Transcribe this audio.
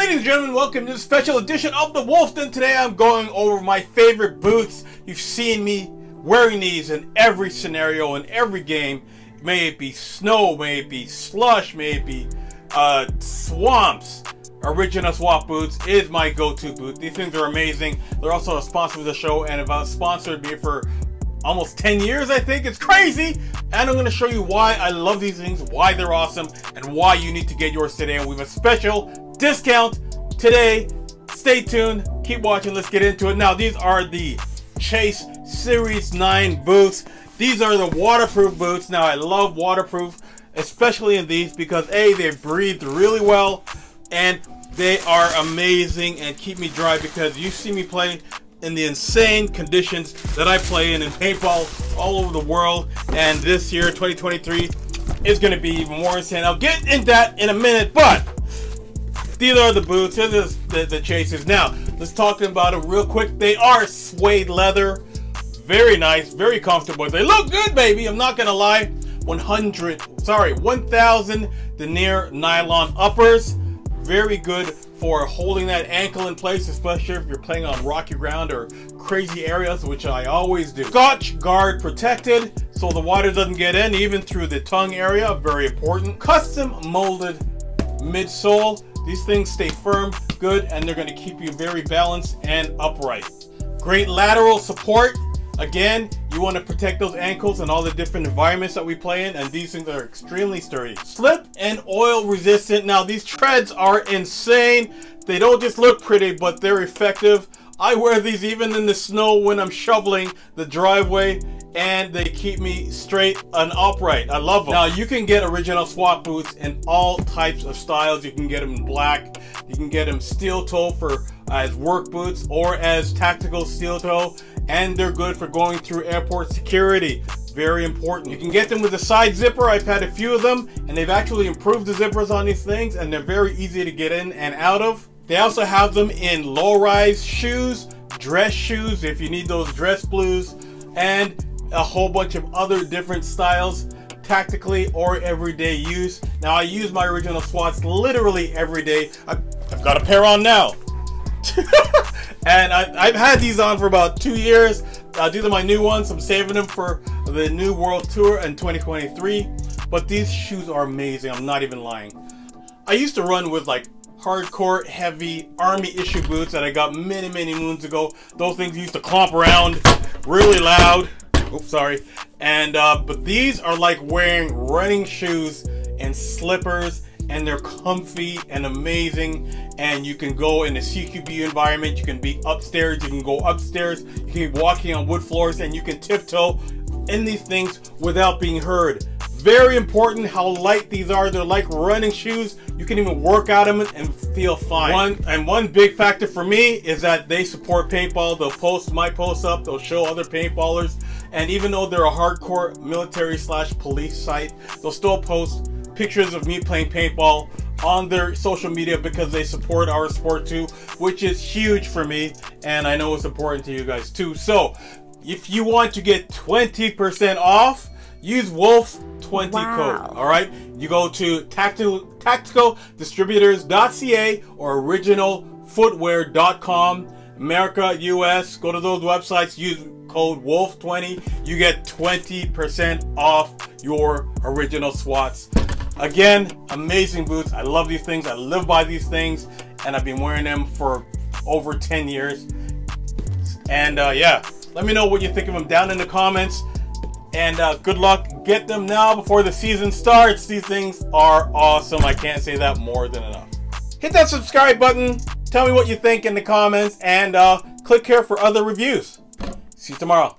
Ladies and gentlemen, welcome to the special edition of the Wolfden. Today I'm going over my favorite boots. You've seen me wearing these in every scenario, in every game. May it be snow, may it be slush, may it be swamps. Original Swat boots is my go-to boot. These things are amazing. They're also a sponsor of the show and have sponsored me for almost 10 years, I think. It's crazy. And I'm going to show you why I love these things, why they're awesome, and why you need to get yours today. And we have a special discount today. Stay tuned. Keep watching. Let's get into it. Now, these are the Chase Series 9 boots. These are the waterproof boots. Now, I love waterproof, especially in these because A, they breathe really well, and they are amazing and keep me dry because you see me play in the insane conditions that I play in paintball all over the world, and this year 2023 is going to be even more insane. I'll get into that in a minute, but these are the boots. This is the Chasers. Now let's talk about them real quick. They are suede leather, very nice, very comfortable. They look good, baby. I'm not gonna lie. 1,000 denier nylon uppers, very good for holding that ankle in place, especially if you're playing on rocky ground or crazy areas, which I always do. Scotch guard protected, so the water doesn't get in, even through the tongue area, very important. Custom molded midsole. These things stay firm, good, and they're gonna keep you very balanced and upright. Great lateral support. Again, you want to protect those ankles and all the different environments that we play in, and these things are extremely sturdy. Slip and oil resistant. Now, these treads are insane. They don't just look pretty, but they're effective. I wear these even in the snow when I'm shoveling the driveway, and they keep me straight and upright. I love them. Now, you can get original Swat boots in all types of styles. You can get them in black. You can get them steel toe for as work boots or as tactical steel toe, and they're good for going through airport security. Very important. You can get them with a side zipper. I've had a few of them, and they've actually improved the zippers on these things, and they're very easy to get in and out of. They also have them in low-rise shoes, dress shoes if you need those dress blues, and a whole bunch of other different styles, tactically or everyday use. Now, I use my original Swats literally every day. I've got a pair on now. And I've had these on for about 2 years. These are my new ones. I'm saving them for the new world tour in 2023. But these shoes are amazing. I'm not even lying. I used to run with like hardcore heavy army issue boots that I got many moons ago. Those things used to clomp around really loud. Oops, sorry. And but these are like wearing running shoes and slippers, and they're comfy and amazing. And you can go in a CQB environment. You can be upstairs. You can go upstairs. You can be walking on wood floors, and you can tiptoe in these things without being heard. Very important how light these are. They're like running shoes. You can even work out them and feel fine. One big factor for me is that they support paintball. They'll post my posts up. They'll show other paintballers. And even though they're a hardcore military/police site, they'll still post pictures of me playing paintball on their social media because they support our sport too, which is huge for me, and I know it's important to you guys too. So if you want to get 20% off, use Wolf20 code. All right, you go to tacticaldistributors.ca or originalfootwear.com. America, US, go to those websites, use code Wolf20. You get 20% off your original Swats. Again, amazing boots. I love these things. I live by these things, and I've been wearing them for over 10 years. And yeah, let me know what you think of them down in the comments. And good luck. Get them now before the season starts. These things are awesome. I can't say that more than enough. Hit that subscribe button. Tell me what you think in the comments, and click here for other reviews. See you tomorrow.